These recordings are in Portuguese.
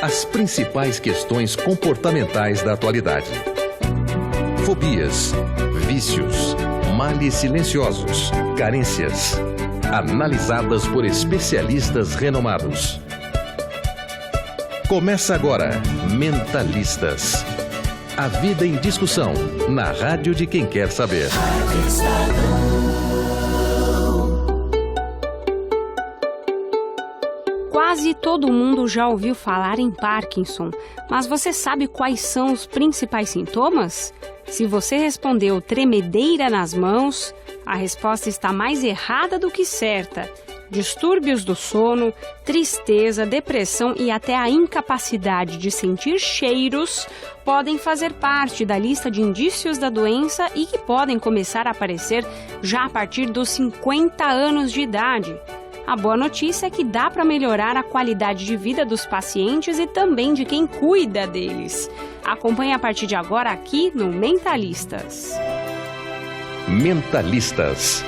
As principais questões comportamentais da atualidade. Fobias, vícios, males silenciosos, carências. Analisadas por especialistas renomados. Começa agora, Mentalistas. A vida em discussão, na rádio de quem quer saber. Quase todo mundo já ouviu falar em Parkinson, mas você sabe quais são os principais sintomas? Se você respondeu tremedeira nas mãos, a resposta está mais errada do que certa. Distúrbios do sono, tristeza, depressão e até a incapacidade de sentir cheiros podem fazer parte da lista de indícios da doença e que podem começar a aparecer já a partir dos 50 anos de idade. A boa notícia é que dá para melhorar a qualidade de vida dos pacientes e também de quem cuida deles. Acompanhe a partir de agora aqui no Mentalistas. Mentalistas.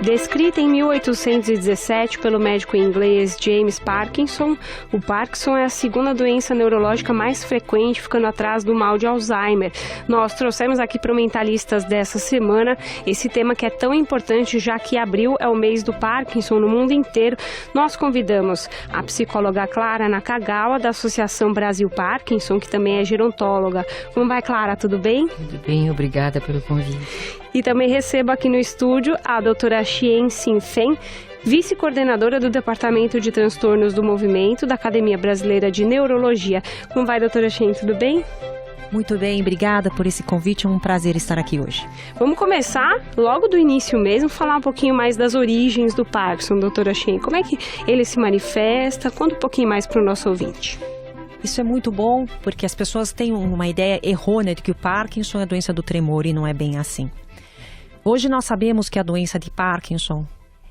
Descrita em 1817 pelo médico inglês James Parkinson, o Parkinson é a segunda doença neurológica mais frequente, ficando atrás do mal de Alzheimer. Nós trouxemos aqui para o Mentalistas dessa semana esse tema que é tão importante, já que abril é o mês do Parkinson no mundo inteiro. Nós convidamos a psicóloga Clara Nakagawa, da Associação Brasil Parkinson, que também é gerontóloga. Como vai, Clara? Tudo bem? Tudo bem, obrigada pelo convite. E também recebo aqui no estúdio a doutora Xian Xin-Feng, vice-coordenadora do Departamento de Transtornos do Movimento da Academia Brasileira de Neurologia. Como vai, doutora Xian? Tudo bem? Muito bem, obrigada por esse convite, é um prazer estar aqui hoje. Vamos começar logo do início mesmo, falar um pouquinho mais das origens do Parkinson, doutora Xian. Como é que ele se manifesta? Conta um pouquinho mais para o nosso ouvinte. Isso é muito bom, porque as pessoas têm uma ideia errônea de que o Parkinson é a doença do tremor e não é bem assim. Hoje nós sabemos que a doença de Parkinson,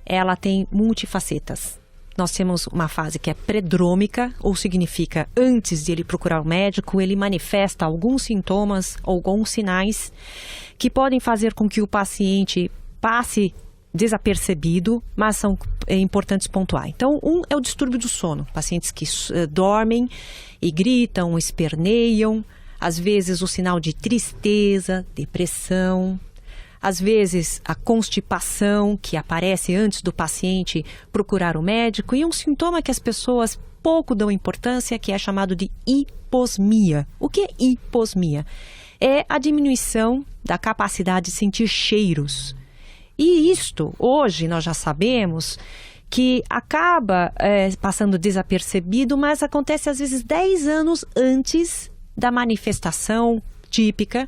ela tem multifacetas. Nós temos uma fase que é predrômica, ou significa antes de ele procurar o médico, ele manifesta alguns sintomas, alguns sinais que podem fazer com que o paciente passe desapercebido, mas são importantes pontuar. Então, é o distúrbio do sono. Pacientes que dormem e gritam, esperneiam, às vezes o sinal de tristeza, depressão, às vezes a constipação que aparece antes do paciente procurar o médico e um sintoma que as pessoas pouco dão importância, que é chamado de hiposmia. O que é hiposmia? É a diminuição da capacidade de sentir cheiros. E isto, hoje, nós já sabemos que acaba passando desapercebido, mas acontece às vezes 10 anos antes da manifestação típica,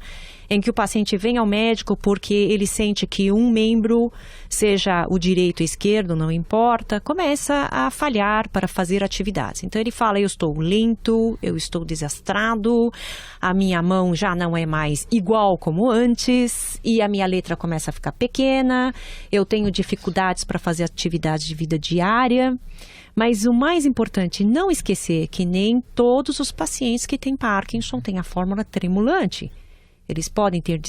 em que o paciente vem ao médico porque ele sente que um membro, seja o direito ou esquerdo, não importa, começa a falhar para fazer atividades. Então ele fala, eu estou lento, eu estou desastrado, a minha mão já não é mais igual como antes e a minha letra começa a ficar pequena, eu tenho dificuldades para fazer atividades de vida diária. Mas o mais importante, não esquecer que nem todos os pacientes que têm Parkinson têm a fórmula tremulante. Eles podem ter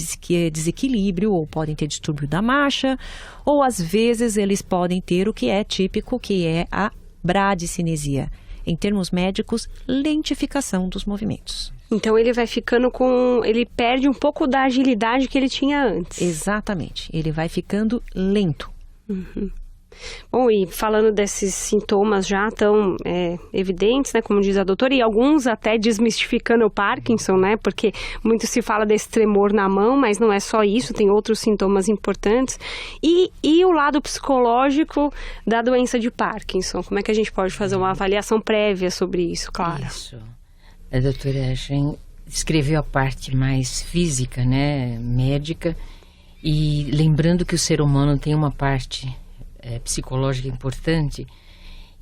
desequilíbrio ou podem ter distúrbio da marcha, ou às vezes eles podem ter o que é típico, que é a bradicinesia. Em termos médicos, lentificação dos movimentos. Então ele vai ficando ele perde um pouco da agilidade que ele tinha antes. Exatamente, ele vai ficando lento. Uhum. Bom, e falando desses sintomas já tão evidentes, né, como diz a doutora, e alguns até desmistificando o Parkinson, né, porque muito se fala desse tremor na mão, mas não é só isso, tem outros sintomas importantes. E o lado psicológico da doença de Parkinson, como é que a gente pode fazer uma avaliação prévia sobre isso, Clara? Isso. A doutora Xian descreveu a parte mais física, né, médica, e lembrando que o ser humano tem uma parte psicológica importante,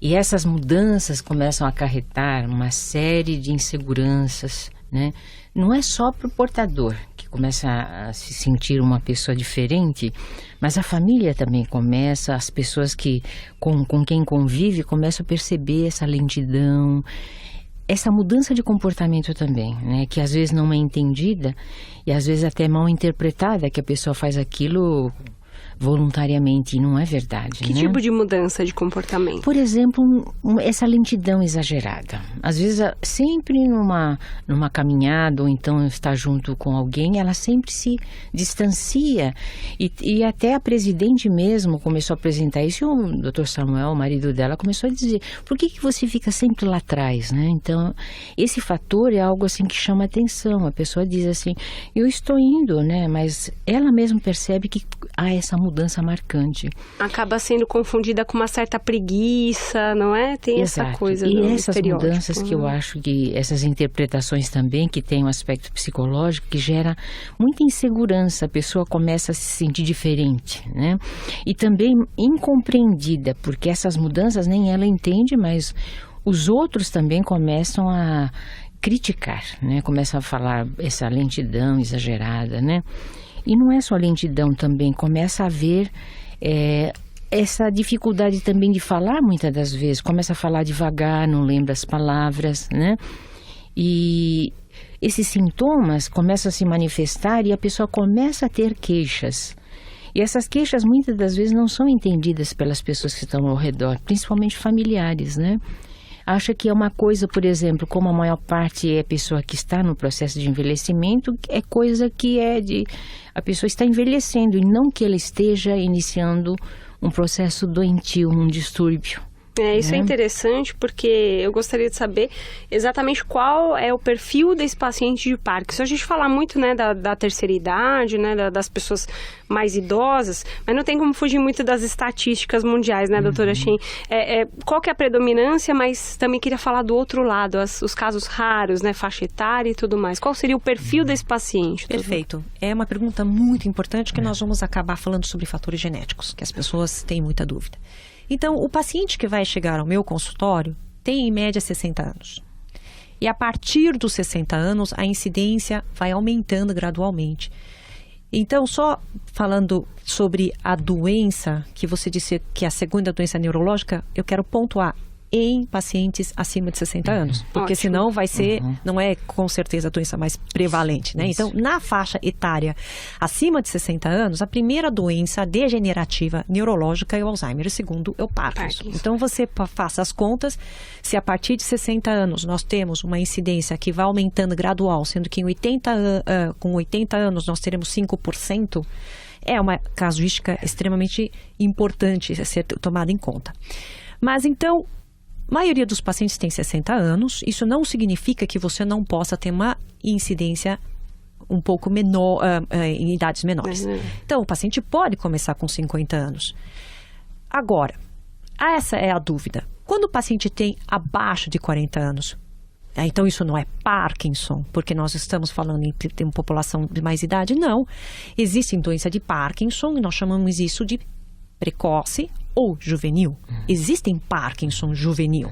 e essas mudanças começam a acarretar uma série de inseguranças, né? Não é só para o portador que começa a se sentir uma pessoa diferente, mas a família também começa, as pessoas que com quem convive começam a perceber essa lentidão, essa mudança de comportamento também, né? Que às vezes não é entendida e às vezes até mal interpretada, que a pessoa faz aquilo voluntariamente, e não é verdade. Que né? tipo de mudança de comportamento? Por exemplo, essa lentidão exagerada. Às vezes, sempre numa caminhada, ou então está junto com alguém, ela sempre se distancia. E até a presidente mesmo começou a apresentar isso, e o Dr. Samuel, o marido dela, começou a dizer, por que você fica sempre lá atrás, né? Então, esse fator é algo assim que chama atenção. A pessoa diz assim, eu estou indo, né? Mas ela mesma percebe que há essa mudança marcante. Acaba sendo confundida com uma certa preguiça, não é? Tem Exato. essa coisa e do essas estereótipo. mudanças que eu acho que, essas interpretações também, que tem um aspecto psicológico, que gera muita insegurança, a pessoa começa a se sentir diferente, né? E também incompreendida, porque essas mudanças nem ela entende, mas os outros também começam a criticar, né? Começam a falar essa lentidão exagerada, né? E não é só lentidão também, começa a haver essa dificuldade também de falar muitas das vezes, começa a falar devagar, não lembra as palavras, né? E esses sintomas começam a se manifestar e a pessoa começa a ter queixas. E essas queixas muitas das vezes não são entendidas pelas pessoas que estão ao redor, principalmente familiares, né? Acha que é uma coisa, por exemplo, como a maior parte é a pessoa que está no processo de envelhecimento, é coisa que a pessoa está envelhecendo e não que ela esteja iniciando um processo doentio, um distúrbio. Isso é interessante porque eu gostaria de saber exatamente qual é o perfil desse paciente de Parkinson. A gente fala muito, né, da terceira idade, né, das pessoas mais idosas, mas não tem como fugir muito das estatísticas mundiais, né, doutora Chen? Qual que é a predominância, mas também queria falar do outro lado, os casos raros, né, faixa etária e tudo mais. Qual seria o perfil desse paciente? Perfeito. É uma pergunta muito importante que nós vamos acabar falando sobre fatores genéticos, que as pessoas têm muita dúvida. Então, o paciente que vai chegar ao meu consultório tem, em média, 60 anos. E a partir dos 60 anos, a incidência vai aumentando gradualmente. Então, só falando sobre a doença, que você disse que é a segunda doença neurológica, eu quero pontuar em pacientes acima de 60 anos. Porque senão vai ser, não é com certeza a doença mais prevalente, né? Então, na faixa etária acima de 60 anos, a primeira doença degenerativa neurológica é o Alzheimer, e segundo é o Parkinson. Então, você faça as contas, se a partir de 60 anos nós temos uma incidência que vai aumentando gradual, sendo que com 80 anos nós teremos 5%, é uma casuística extremamente importante a ser tomada em conta. Mas então, a maioria dos pacientes tem 60 anos, isso não significa que você não possa ter uma incidência um pouco menor, em idades menores. Então, o paciente pode começar com 50 anos. Agora, essa é a dúvida. Quando o paciente tem abaixo de 40 anos, então isso não é Parkinson, porque nós estamos falando em ter uma população de mais idade? Não. Existe doença de Parkinson e nós chamamos isso de precoce ou juvenil. Existem Parkinson juvenil.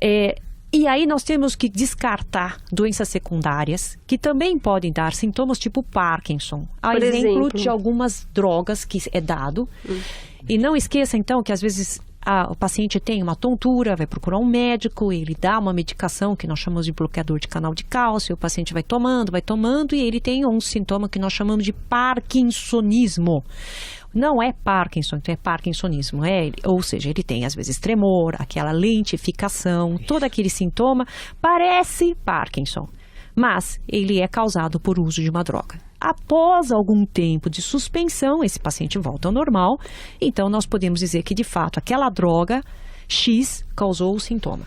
E aí nós temos que descartar doenças secundárias que também podem dar sintomas tipo Parkinson. A exemplo de algumas drogas que é dado. E não esqueça então que às vezes o paciente tem uma tontura, vai procurar um médico, ele dá uma medicação que nós chamamos de bloqueador de canal de cálcio, o paciente vai tomando e ele tem um sintoma que nós chamamos de parkinsonismo. Não é Parkinson, então é parkinsonismo, ou seja, ele tem às vezes tremor, aquela lentificação, todo aquele sintoma parece Parkinson, mas ele é causado por uso de uma droga. Após algum tempo de suspensão, esse paciente volta ao normal, então nós podemos dizer que de fato aquela droga X causou o sintoma.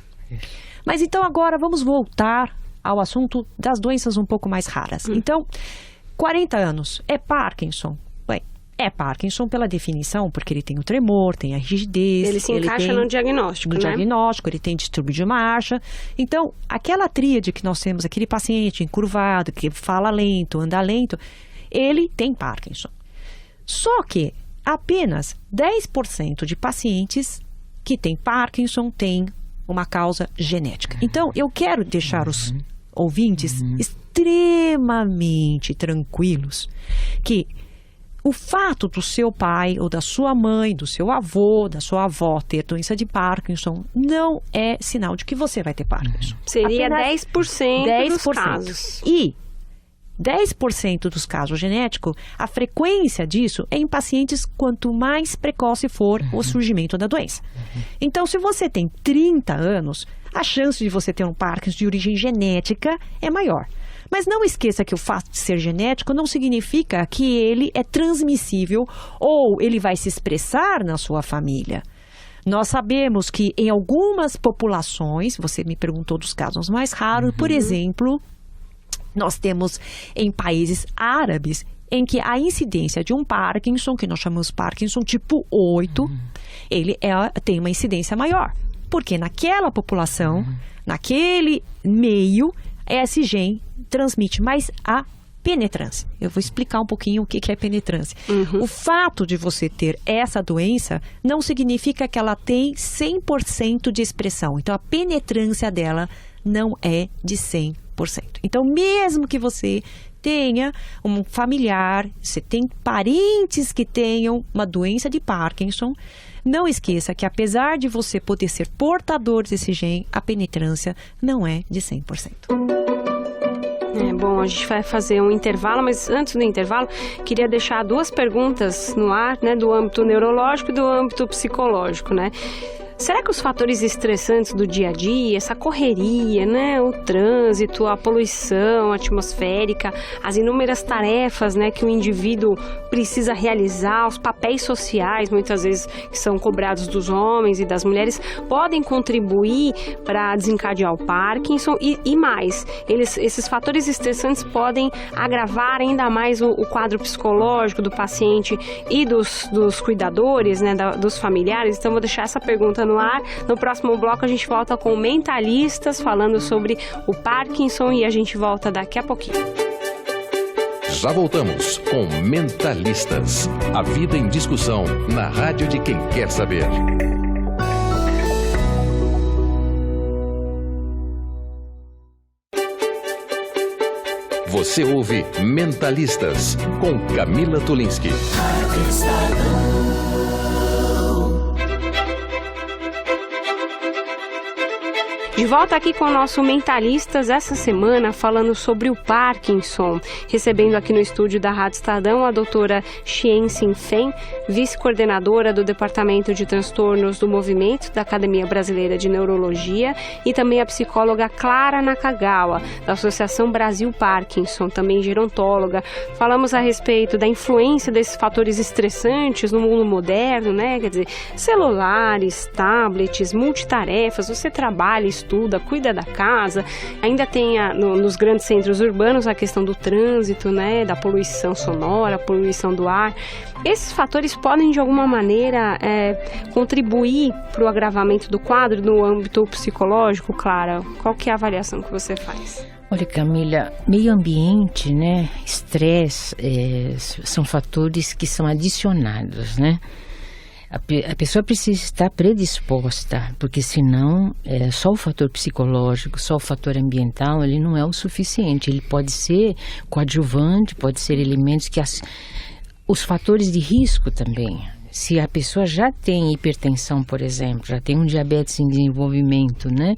Mas então agora vamos voltar ao assunto das doenças um pouco mais raras. Então, 40 anos, é Parkinson? É Parkinson pela definição, porque ele tem o tremor, tem a rigidez. Ele se encaixa no diagnóstico, no diagnóstico, ele tem distúrbio de marcha. Então, aquela tríade que nós temos, aquele paciente encurvado, que fala lento, anda lento, ele tem Parkinson. Só que apenas 10% de pacientes que têm Parkinson têm uma causa genética. Então, eu quero deixar os ouvintes extremamente tranquilos que o fato do seu pai ou da sua mãe, do seu avô, da sua avó ter doença de Parkinson não é sinal de que você vai ter Parkinson. Seria apenas 10% dos casos. E 10% dos casos genéticos, a frequência disso é em pacientes quanto mais precoce for o surgimento da doença. Então, se você tem 30 anos, a chance de você ter um Parkinson de origem genética é maior. Mas não esqueça que o fato de ser genético não significa que ele é transmissível ou ele vai se expressar na sua família. Nós sabemos que em algumas populações, você me perguntou dos casos mais raros, por exemplo, nós temos em países árabes em que a incidência de um Parkinson, que nós chamamos Parkinson tipo 8, ele tem uma incidência maior. Porque naquela população, naquele meio, esse gene transmite mais a penetrância. Eu vou explicar um pouquinho o que é penetrância. O fato de você ter essa doença não significa que ela tem 100% de expressão. Então, a penetrância dela não é de 100%. Então, mesmo que você tenha um familiar, você tem parentes que tenham uma doença de Parkinson, não esqueça que apesar de você poder ser portador desse gene, a penetrância não é de 100%. Bom, a gente vai fazer um intervalo, mas antes do intervalo, queria deixar 2 perguntas no ar, né, do âmbito neurológico e do âmbito psicológico, né? Será que os fatores estressantes do dia a dia, essa correria, né, o trânsito, a poluição atmosférica, as inúmeras tarefas, né, que o indivíduo precisa realizar, os papéis sociais, muitas vezes, que são cobrados dos homens e das mulheres, podem contribuir para desencadear o Parkinson e mais, esses fatores estressantes podem agravar ainda mais o quadro psicológico do paciente e dos cuidadores, né, dos familiares. Então, vou deixar essa pergunta no ar. No próximo bloco a gente volta com mentalistas falando sobre o Parkinson e a gente volta daqui a pouquinho. Já voltamos com Mentalistas. A vida em discussão na rádio de quem quer saber. Você ouve Mentalistas com Camila Tulinski. De volta aqui com o nosso Mentalistas, essa semana falando sobre o Parkinson, recebendo aqui no estúdio da Rádio Estadão a doutora Xian Xin-Fen, vice-coordenadora do Departamento de Transtornos do Movimento da Academia Brasileira de Neurologia, e também a psicóloga Clara Nakagawa, da Associação Brasil Parkinson, também gerontóloga. Falamos a respeito da influência desses fatores estressantes no mundo moderno, né? Quer dizer, celulares, tablets, multitarefas, você trabalha, estuda, cuida da casa, ainda tem nos grandes centros urbanos a questão do trânsito, né, da poluição sonora, poluição do ar. Esses fatores podem de alguma maneira contribuir para o agravamento do quadro no âmbito psicológico, Clara? Qual que é a avaliação que você faz? Olha, Camila, meio ambiente, né, estresse, são fatores que são adicionados, né? A pessoa precisa estar predisposta, porque senão só o fator psicológico, só o fator ambiental, ele não é o suficiente. Ele pode ser coadjuvante, pode ser elementos que... Os fatores de risco também. Se a pessoa já tem hipertensão, por exemplo, já tem um diabetes em desenvolvimento, né?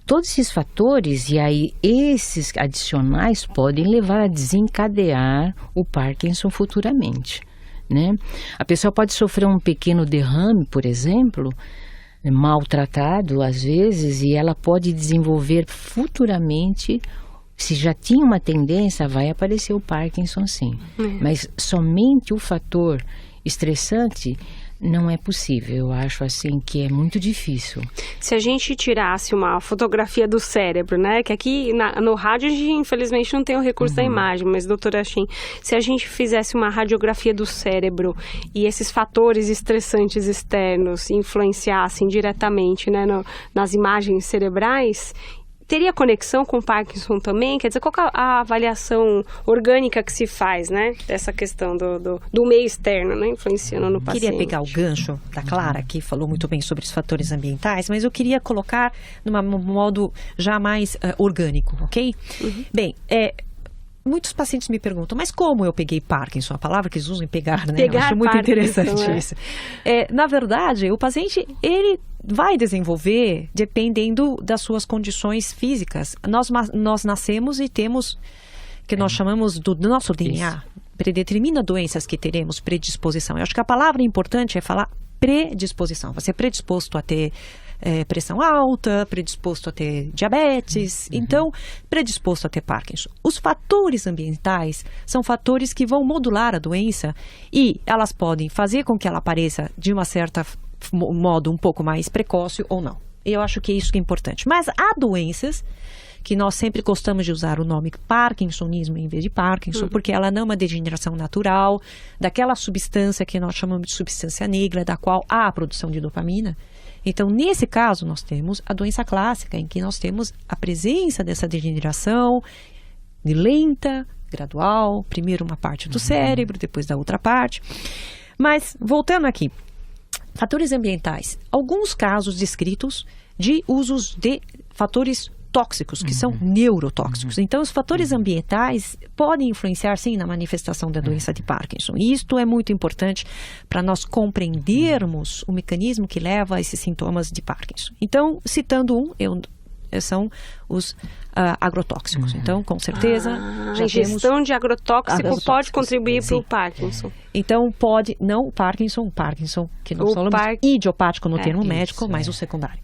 Todos esses fatores, e aí esses adicionais, podem levar a desencadear o Parkinson futuramente. Né? A pessoa pode sofrer um pequeno derrame, por exemplo, maltratado às vezes, e ela pode desenvolver futuramente, se já tinha uma tendência, vai aparecer o Parkinson sim. Mas somente o fator estressante não é possível. Eu acho assim que é muito difícil. Se a gente tirasse uma fotografia do cérebro, né? Que aqui no rádio a gente infelizmente não tem o recurso da imagem, mas doutora Xin, se a gente fizesse uma radiografia do cérebro e esses fatores estressantes externos influenciassem diretamente, né, nas imagens cerebrais, teria conexão com o Parkinson também? Quer dizer, qual que é a avaliação orgânica que se faz, né? Dessa questão do meio externo, né? Influenciando no paciente. Queria pegar o gancho da Clara, que falou muito bem sobre os fatores ambientais, mas eu queria colocar num modo já mais orgânico, ok? Bem, muitos pacientes me perguntam, mas como eu peguei Parkinson? A palavra que eles usam em pegar, né? Pegar, eu acho muito Parkinson, interessante isso. Na verdade, o paciente, ele vai desenvolver dependendo das suas condições físicas. Nós nascemos e temos que nós chamamos do nosso DNA, predetermina doenças que teremos predisposição. Eu acho que a palavra importante é falar predisposição. Você é predisposto a ter pressão alta, predisposto a ter diabetes, então predisposto a ter Parkinson. Os fatores ambientais são fatores que vão modular a doença e elas podem fazer com que ela apareça de uma certa modo um pouco mais precoce ou não. Eu acho que é isso que é importante. Mas há doenças que nós sempre gostamos de usar o nome parkinsonismo em vez de Parkinson, porque ela não é uma degeneração natural daquela substância que nós chamamos de substância negra, da qual há a produção de dopamina. Então, nesse caso, nós temos a doença clássica, em que nós temos a presença dessa degeneração lenta, gradual, primeiro uma parte do cérebro, depois da outra parte. Mas, voltando aqui, fatores ambientais. Alguns casos descritos de usos de fatores tóxicos, que são neurotóxicos. Então, os fatores ambientais podem influenciar, sim, na manifestação da doença de Parkinson. E isto é muito importante para nós compreendermos o mecanismo que leva a esses sintomas de Parkinson. Então, citando são os agrotóxicos. Então, com certeza, a ingestão de agrotóxico pode contribuir para o Parkinson. Então, pode, não o Parkinson, que nós falamos idiopático no termo médico, mas o secundário.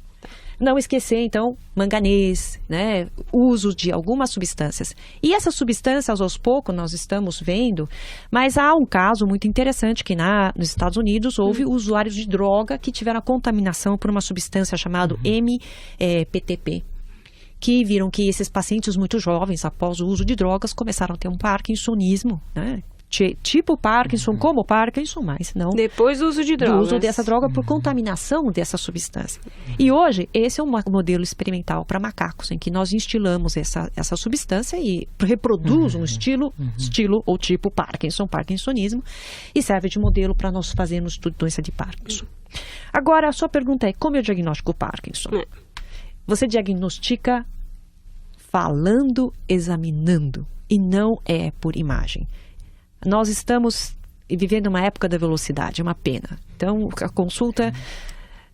Não esquecer, então, manganês, né? Uso de algumas substâncias. E essas substâncias, aos poucos, nós estamos vendo, mas há um caso muito interessante que nos Estados Unidos houve usuários de droga que tiveram a contaminação por uma substância chamada MPTP, que viram que esses pacientes muito jovens, após o uso de drogas, começaram a ter um parkinsonismo, né? Tipo Parkinson, como Parkinson, mas não depois do uso de drogas. Do uso dessa droga por contaminação dessa substância. E hoje, esse é um modelo experimental para macacos, em que nós instilamos essa substância e reproduz um estilo ou tipo parkinsonismo, e serve de modelo para nós fazermos estudo de doença de Parkinson. Agora, a sua pergunta é, como eu diagnostico o Parkinson? Você diagnostica falando, examinando, e não é por imagem. Nós estamos vivendo uma época da velocidade, é uma pena. Então, a consulta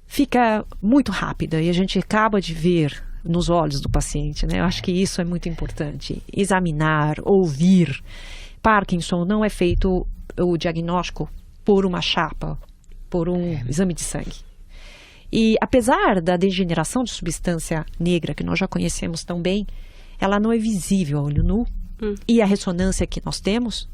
fica muito rápida e a gente acaba de ver nos olhos do paciente, né? Eu acho que isso é muito importante. Examinar, ouvir. Parkinson não é feito o diagnóstico por uma chapa, por um exame de sangue. E apesar da degeneração de substância negra, que nós já conhecemos tão bem, ela não é visível a olho nu. E a ressonância que nós temos,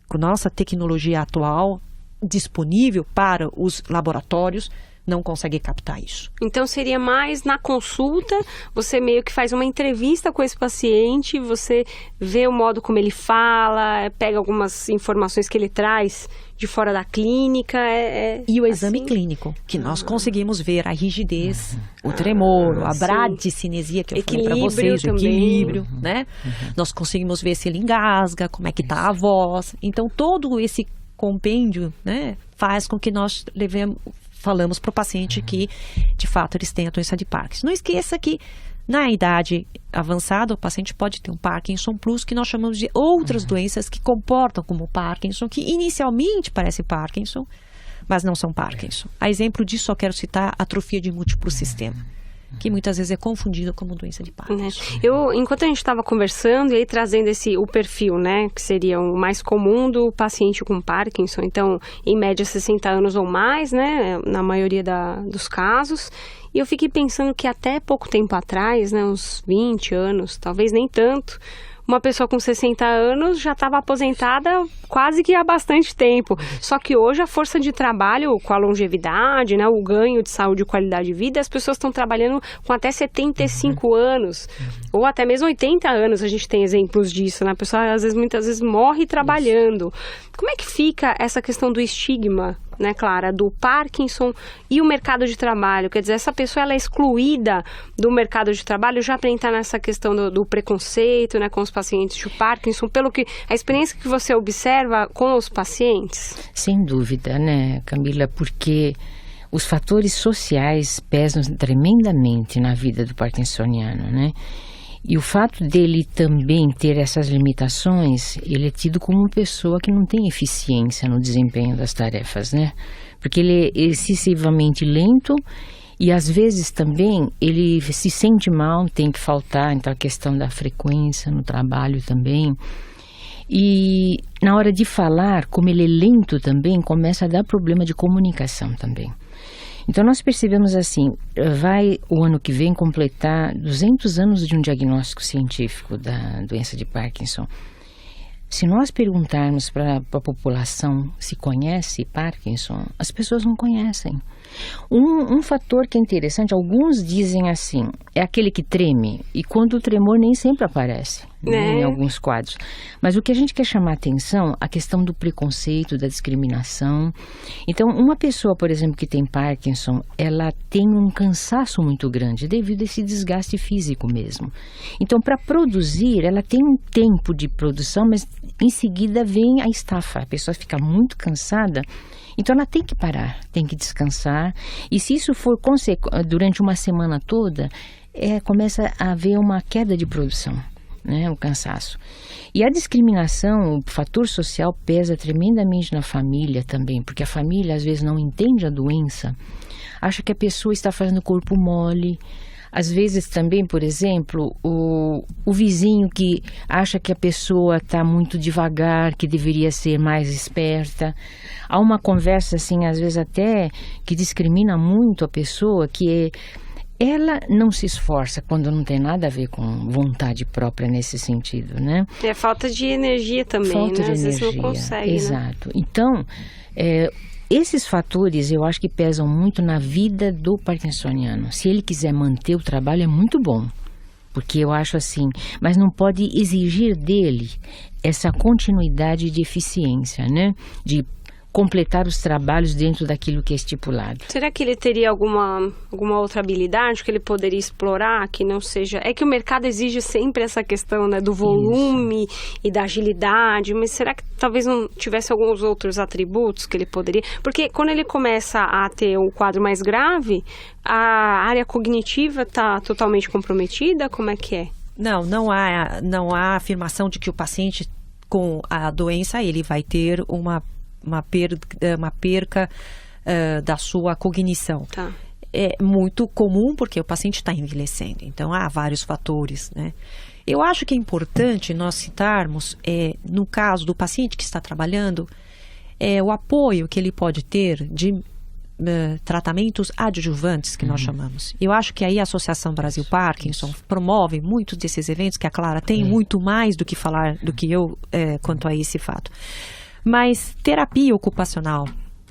com nossa tecnologia atual disponível para os laboratórios, não consegue captar isso. Então, seria mais na consulta, você meio que faz uma entrevista com esse paciente, você vê o modo como ele fala, pega algumas informações que ele traz de fora da clínica. E o exame clínico, que nós conseguimos ver a rigidez, o tremor, a bradicinesia, que eu falei para vocês, o equilíbrio, né? Nós conseguimos ver se ele engasga, como é que está a voz. Então, todo esse compêndio, né, faz com que nós falamos para o paciente que, de fato, eles têm a doença de Parkinson. Não esqueça que, na idade avançada, o paciente pode ter um Parkinson Plus, que nós chamamos de outras doenças que comportam como Parkinson, que inicialmente parecem Parkinson, mas não são Parkinson. A exemplo disso, eu quero citar a atrofia de múltiplo sistema, que muitas vezes é confundida como doença de Parkinson. Enquanto a gente estava conversando e aí trazendo o perfil, né, que seria o mais comum do paciente com Parkinson, então, em média 60 anos ou mais, né, na maioria dos casos, e eu fiquei pensando que até pouco tempo atrás, né, uns 20 anos, talvez nem tanto, uma pessoa com 60 anos já estava aposentada quase que há bastante tempo. Só que hoje a força de trabalho, com a longevidade, né, o ganho de saúde e qualidade de vida, as pessoas estão trabalhando com até 75 anos, ou até mesmo 80 anos, a gente tem exemplos disso, né? A pessoa muitas vezes morre trabalhando. Como é que fica essa questão do estigma, né, Clara, do Parkinson e o mercado de trabalho? Quer dizer, essa pessoa ela é excluída do mercado de trabalho já para entrar nessa questão do preconceito, né, com os pacientes de Parkinson, pelo que a experiência que você observa com os pacientes? Sem dúvida, né, Camila, porque os fatores sociais pesam tremendamente na vida do parkinsoniano, né? E o fato dele também ter essas limitações, ele é tido como uma pessoa que não tem eficiência no desempenho das tarefas, né? Porque ele é excessivamente lento e às vezes também ele se sente mal, tem que faltar, então a questão da frequência no trabalho também. E na hora de falar, como ele é lento também, começa a dar problema de comunicação também. Então nós percebemos assim, vai o ano que vem completar 200 anos de um diagnóstico científico da doença de Parkinson. Se nós perguntarmos para a população se conhece Parkinson, as pessoas não conhecem. Um fator que é interessante, alguns dizem assim, é aquele que treme, e quando o tremor nem sempre aparece, né, em alguns quadros. Mas o que a gente quer chamar a atenção, a questão do preconceito, da discriminação. Então, uma pessoa, por exemplo, que tem Parkinson, ela tem um cansaço muito grande devido a esse desgaste físico mesmo. Então, para produzir, ela tem um tempo de produção, mas em seguida vem a estafa. A pessoa fica muito cansada. Então ela tem que parar, tem que descansar, e se isso for durante uma semana toda, começa a haver uma queda de produção, né, o cansaço. E a discriminação, o fator social pesa tremendamente na família também, porque a família às vezes não entende a doença, acha que a pessoa está fazendo corpo mole. Às vezes também, por exemplo, o vizinho que acha que a pessoa está muito devagar, que deveria ser mais esperta. Há uma conversa, assim, às vezes até, que discrimina muito a pessoa, que ela não se esforça quando não tem nada a ver com vontade própria nesse sentido, né? É falta de energia também, falta né? de Às energia, vezes não consegue, exato. né? Então, esses fatores eu acho que pesam muito na vida do parkinsoniano. Se ele quiser manter o trabalho é muito bom, porque eu acho assim, mas não pode exigir dele essa continuidade de eficiência, né? De completar os trabalhos dentro daquilo que é estipulado. Será que ele teria alguma outra habilidade que ele poderia explorar, que não seja... É que o mercado exige sempre essa questão, né, do volume e da agilidade, mas será que talvez não tivesse alguns outros atributos que ele poderia... Porque quando ele começa a ter o quadro mais grave, a área cognitiva está totalmente comprometida? Como é que é? Não há afirmação de que o paciente com a doença ele vai ter uma perca da sua cognição. Tá. É muito comum porque o paciente está envelhecendo, então há vários fatores, né? Eu acho que é importante nós citarmos, no caso do paciente que está trabalhando, o apoio que ele pode ter de tratamentos adjuvantes, que nós chamamos. Eu acho que aí a Associação Brasil Parkinson promove muitos desses eventos, que a Clara tem muito mais do que falar do que eu quanto a esse fato. Mas terapia ocupacional,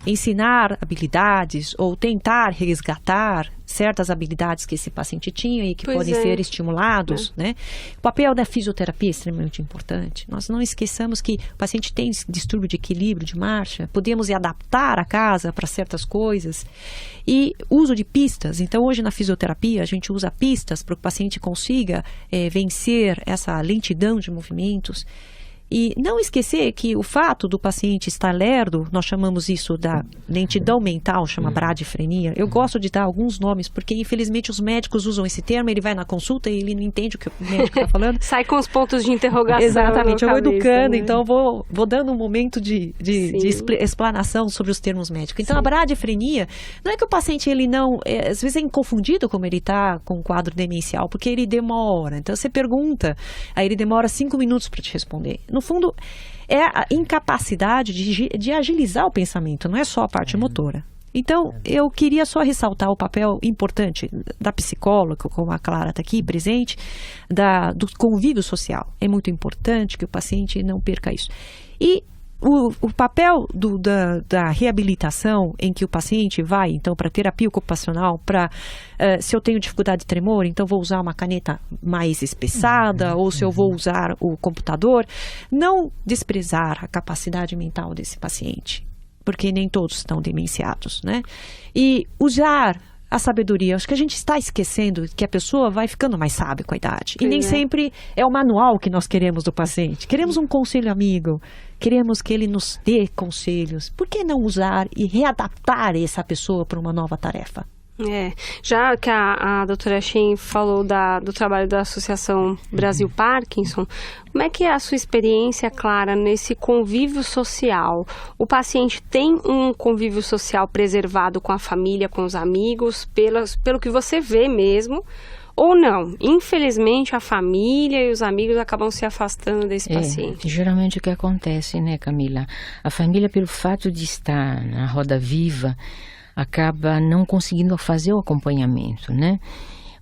ensinar habilidades ou tentar resgatar certas habilidades que esse paciente tinha e que podem ser estimulados, né? O papel da fisioterapia é extremamente importante. Nós não esqueçamos que o paciente tem distúrbio de equilíbrio, de marcha, podemos adaptar a casa para certas coisas. E uso de pistas. Então, hoje na fisioterapia, a gente usa pistas para que o paciente consiga vencer essa lentidão de movimentos. E não esquecer que o fato do paciente estar lerdo, nós chamamos isso da lentidão mental, chama bradifrenia. Eu gosto de dar alguns nomes, porque infelizmente os médicos usam esse termo, ele vai na consulta e ele não entende o que o médico está falando. Sai com os pontos de interrogação. Exatamente, eu vou educando, né? então vou dando um momento de explanação sobre os termos médicos. Então, a bradifrenia, não é que o paciente, ele não, às vezes é inconfundido como ele está com um quadro demencial, porque ele demora. Então, você pergunta, aí ele demora 5 minutos para te responder. No fundo, é a incapacidade de agilizar o pensamento, não é só a parte motora. Então, eu queria só ressaltar o papel importante da psicóloga, como a Clara está aqui presente, do convívio social. É muito importante que o paciente não perca isso. E o papel da reabilitação, em que o paciente vai, então, para terapia ocupacional, se eu tenho dificuldade de tremor, então vou usar uma caneta mais espessada, ou se eu vou usar o computador, não desprezar a capacidade mental desse paciente, porque nem todos estão demenciados, né? E usar a sabedoria. Acho que a gente está esquecendo que a pessoa vai ficando mais sábia com a idade. E nem sempre é o manual que nós queremos do paciente. Queremos um conselho amigo. Queremos que ele nos dê conselhos. Por que não usar e readaptar essa pessoa para uma nova tarefa? Já que a doutora Shen falou do trabalho da Associação Brasil Parkinson, como é que é a sua experiência, Clara, nesse convívio social? O paciente tem um convívio social preservado com a família, com os amigos, pelo que você vê mesmo, ou não? Infelizmente, a família e os amigos acabam se afastando desse paciente. Geralmente o que acontece, né, Camila? A família, pelo fato de estar na roda viva, acaba não conseguindo fazer o acompanhamento, né?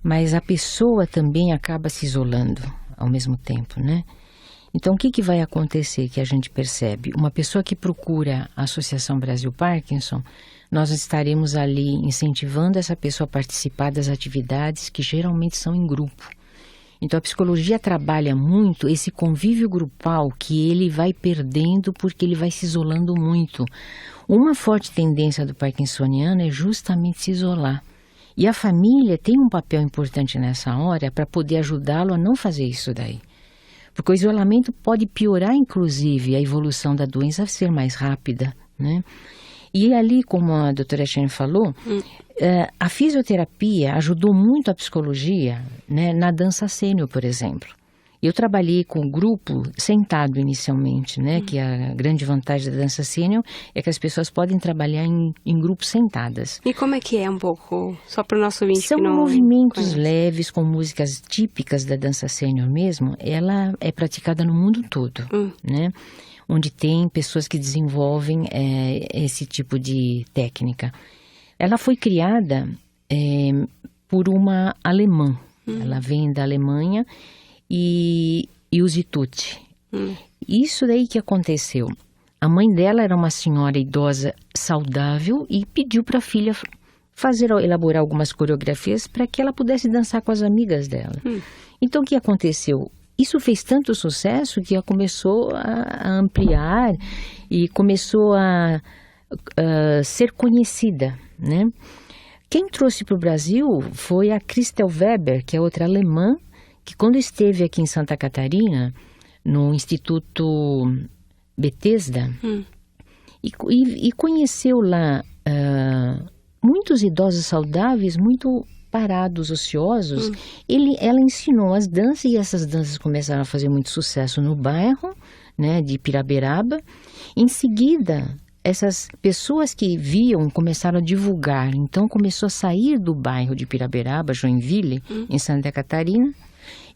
Mas a pessoa também acaba se isolando ao mesmo tempo, né? Então, o que vai acontecer que a gente percebe? Uma pessoa que procura a Associação Brasil Parkinson, nós estaremos ali incentivando essa pessoa a participar das atividades que geralmente são em grupo. Então, a psicologia trabalha muito esse convívio grupal que ele vai perdendo porque ele vai se isolando muito. Uma forte tendência do parkinsoniano é justamente se isolar. E a família tem um papel importante nessa hora para poder ajudá-lo a não fazer isso daí. Porque o isolamento pode piorar, inclusive, a evolução da doença a ser mais rápida, né? E ali, como a doutora Shen falou, a fisioterapia ajudou muito a psicologia, né, na dança sênior, por exemplo. Eu trabalhei com um grupo sentado inicialmente, né, que a grande vantagem da dança sênior é que as pessoas podem trabalhar em grupos sentadas. E como é que é um pouco, só para o nosso ouvinte São que não movimentos conhece. leves, com músicas típicas da dança sênior mesmo. Ela é praticada no mundo todo, né? Onde tem pessoas que desenvolvem esse tipo de técnica. Ela foi criada por uma alemã. Ela vem da Alemanha e o Zitut. Isso daí que aconteceu. A mãe dela era uma senhora idosa saudável e pediu para a filha elaborar algumas coreografias para que ela pudesse dançar com as amigas dela. Então, o que aconteceu? Isso fez tanto sucesso que ela começou a ampliar e começou a ser conhecida, né? Quem trouxe para o Brasil foi a Christel Weber, que é outra alemã, que quando esteve aqui em Santa Catarina, no Instituto Bethesda, e conheceu lá muitos idosos saudáveis, muito parados, ociosos, ela ensinou as danças e essas danças começaram a fazer muito sucesso no bairro, né, de Piraberaba. Em seguida, essas pessoas que viam começaram a divulgar, então começou a sair do bairro de Piraberaba, Joinville, em Santa Catarina,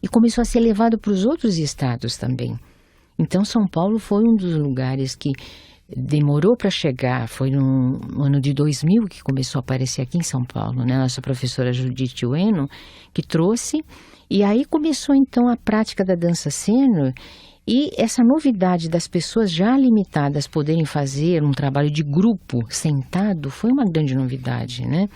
e começou a ser levado para os outros estados também. Então, São Paulo foi um dos lugares que demorou para chegar, foi no ano de 2000 que começou a aparecer aqui em São Paulo, né? Nossa professora Judith Ueno, que trouxe, e aí começou então a prática da dança sênior, e essa novidade das pessoas já limitadas poderem fazer um trabalho de grupo sentado foi uma grande novidade, né?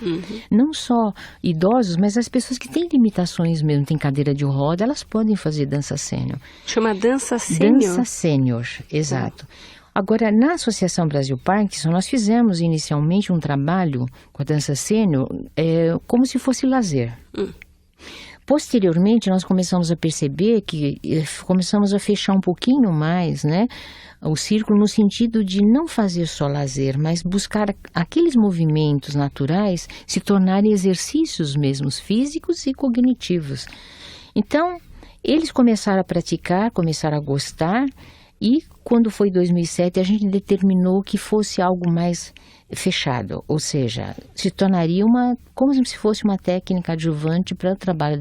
Não só idosos, mas as pessoas que têm limitações mesmo, têm cadeira de roda, elas podem fazer dança sênior. Chama dança sênior? Dança sênior, exato. Agora, na Associação Brasil Parkinson, nós fizemos inicialmente um trabalho com a dança sênior como se fosse lazer. Posteriormente, nós começamos a perceber que começamos a fechar um pouquinho mais, né, o círculo no sentido de não fazer só lazer, mas buscar aqueles movimentos naturais se tornarem exercícios mesmos físicos e cognitivos. Então, eles começaram a praticar, começaram a gostar. E quando foi 2007, a gente determinou que fosse algo mais fechado, ou seja, se tornaria como se fosse uma técnica adjuvante para o trabalho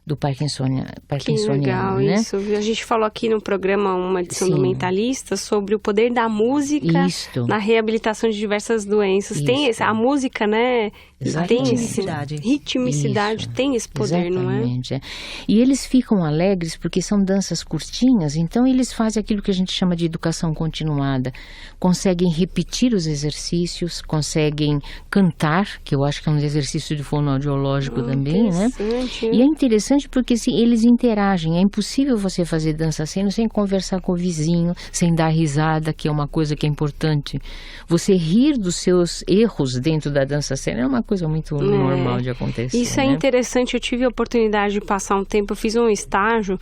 do parkinsoniano. Que legal, né? Isso. A gente falou aqui no programa, uma edição do Mentalista, sobre o poder da música na reabilitação de diversas doenças. Tem a música, né? Ritmicidade. Ritmicidade tem esse poder, exatamente, não é? E eles ficam alegres porque são danças curtinhas, então eles fazem aquilo que a gente chama de educação continuada. Conseguem repetir os exercícios, conseguem cantar, que eu acho que é um exercício de fonoaudiológico também, né? E é interessante porque eles interagem. É impossível você fazer dança sênior sem conversar com o vizinho, sem dar risada, que é uma coisa que é importante. Você rir dos seus erros dentro da dança sênior é uma coisa muito normal de acontecer. Isso é interessante. Eu tive a oportunidade de passar um tempo, eu fiz um estágio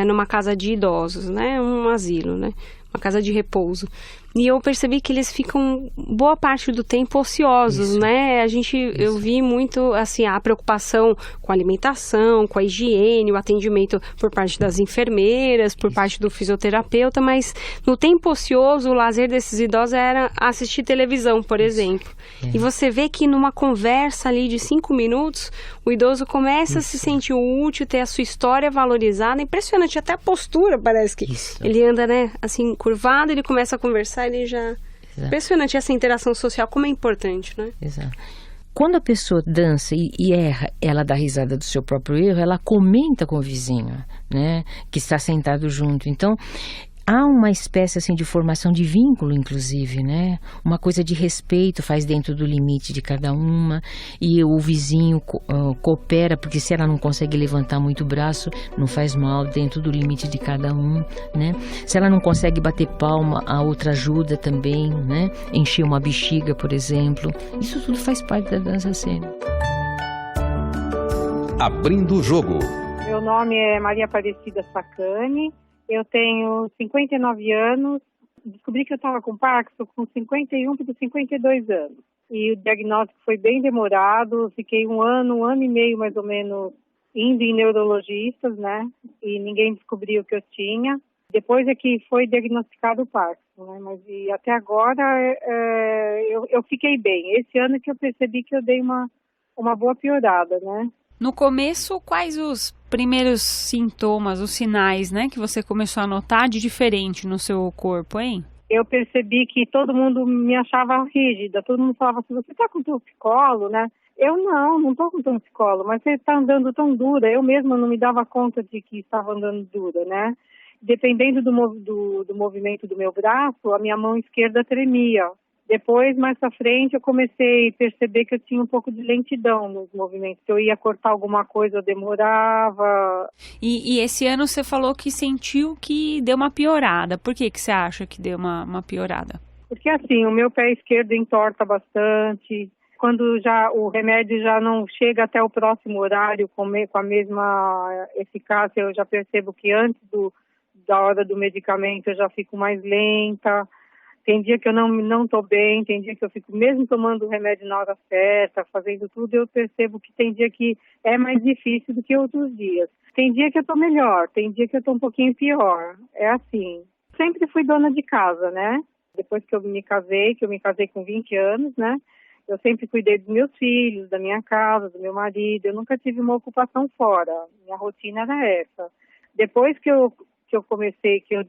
numa casa de idosos, né? Um asilo, né? Uma casa de repouso. E eu percebi que eles ficam boa parte do tempo ociosos, né? Eu vi muito, assim, a preocupação com a alimentação, com a higiene, o atendimento por parte das enfermeiras, por parte do fisioterapeuta, mas no tempo ocioso, o lazer desses idosos era assistir televisão, por exemplo. E você vê que numa conversa ali de 5 minutos, o idoso começa a se sentir útil, ter a sua história valorizada. Impressionante, até a postura parece que ele anda, né, assim, curvado, ele começa a conversar, ele já... Exato. Impressionante essa interação social, como é importante, né? Exato. Quando a pessoa dança e erra, ela dá risada do seu próprio erro, ela comenta com o vizinho, né, que está sentado junto. Então, há uma espécie assim de formação de vínculo, inclusive, né? Uma coisa de respeito, faz dentro do limite de cada uma, e o vizinho coopera, porque se ela não consegue levantar muito o braço, não faz mal, dentro do limite de cada um, né? Se ela não consegue bater palma, a outra ajuda também, né? Encher uma bexiga, por exemplo. Isso tudo faz parte da dança cênica. Abrindo o jogo. Meu nome é Maria Aparecida Sacani. Eu tenho 59 anos, descobri que eu estava com Parkinson com 51 para 52 anos. E o diagnóstico foi bem demorado, fiquei um ano e meio mais ou menos indo em neurologistas, né? E ninguém descobriu o que eu tinha. Depois é que foi diagnosticado o Parkinson, né? Mas e até agora eu fiquei bem. Esse ano que eu percebi que eu dei uma boa piorada, né? No começo, quais os primeiros sintomas, os sinais, né, que você começou a notar de diferente no seu corpo, hein? Eu percebi que todo mundo me achava rígida, todo mundo falava assim, você tá com torcicolo, né? Eu não tô com torcicolo, mas você tá andando tão dura, eu mesma não me dava conta de que estava andando dura, né? Dependendo do movimento do meu braço, a minha mão esquerda tremia. Depois, mais pra frente, eu comecei a perceber que eu tinha um pouco de lentidão nos movimentos. Se eu ia cortar alguma coisa, eu demorava. E esse ano você falou que sentiu que deu uma piorada. Por que você acha que deu uma piorada? Porque assim, o meu pé esquerdo entorta bastante. Quando já o remédio já não chega até o próximo horário com a mesma eficácia, eu já percebo que antes da hora do medicamento eu já fico mais lenta. Tem dia que eu não tô bem, tem dia que eu fico mesmo tomando o remédio na hora certa, fazendo tudo, eu percebo que tem dia que é mais difícil do que outros dias. Tem dia que eu tô melhor, tem dia que eu tô um pouquinho pior. É assim. Sempre fui dona de casa, né? Depois que eu me casei com 20 anos, né? Eu sempre cuidei dos meus filhos, da minha casa, do meu marido. Eu nunca tive uma ocupação fora. Minha rotina era essa. Depois que eu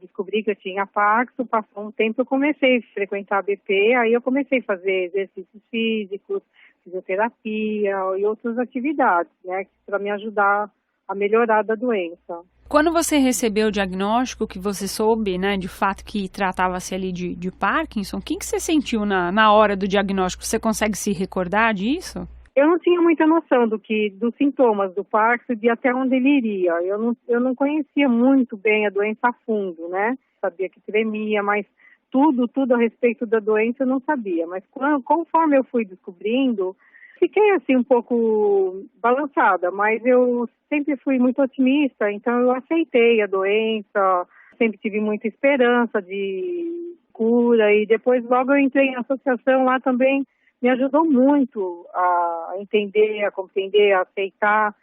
descobri que eu tinha Parkinson, passou um tempo, eu comecei a frequentar a BP, aí eu comecei a fazer exercícios físicos, fisioterapia e outras atividades, né, para me ajudar a melhorar da doença. Quando você recebeu o diagnóstico, que você soube, né, de fato que tratava-se ali de Parkinson, o que você sentiu na hora do diagnóstico? Você consegue se recordar disso? Eu não tinha muita noção dos sintomas do Parkinson e até onde ele iria. Eu não conhecia muito bem a doença a fundo, né? Sabia que tremia, mas tudo a respeito da doença eu não sabia. Mas conforme eu fui descobrindo, fiquei assim um pouco balançada, mas eu sempre fui muito otimista, então eu aceitei a doença, sempre tive muita esperança de cura e depois logo eu entrei em associação lá também. Me ajudou muito a entender, a compreender, a aceitar.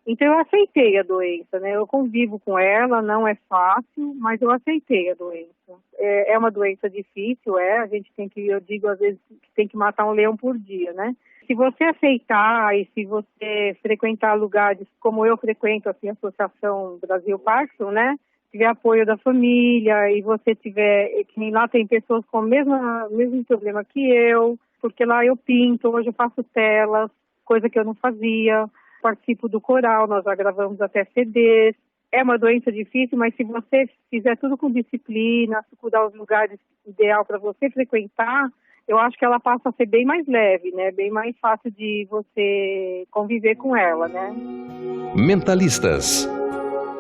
Então, eu aceitei a doença, né? Eu convivo com ela, não é fácil, mas eu aceitei a doença. É uma doença difícil, a gente eu digo às vezes que tem que matar um leão por dia, né? Se você aceitar e se você frequentar lugares como eu frequento, assim, a Associação Brasil Parkinson, né? Tiver apoio da família e você tiver, que lá tem pessoas com o mesmo problema que eu, porque lá eu pinto, hoje eu faço telas, coisa que eu não fazia, participo do coral, nós já gravamos até CDs. É uma doença difícil, mas se você fizer tudo com disciplina, procurar os lugares ideal para você frequentar, eu acho que ela passa a ser bem mais leve, né? Bem mais fácil de você conviver com ela, né? Mentalistas.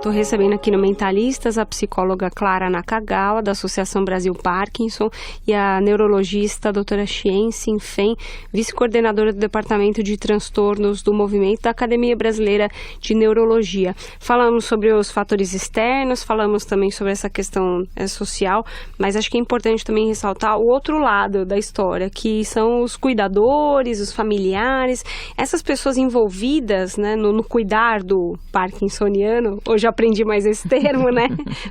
Estou recebendo aqui no Mentalistas a psicóloga Clara Nakagawa, da Associação Brasil Parkinson, e a neurologista doutora Chien Sin-Fen, vice-coordenadora do Departamento de Transtornos do Movimento da Academia Brasileira de Neurologia. Falamos sobre os fatores externos, falamos também sobre essa questão social, mas acho que é importante também ressaltar o outro lado da história, que são os cuidadores, os familiares, essas pessoas envolvidas, né, no cuidar do parkinsoniano. Hoje eu aprendi mais esse termo, né?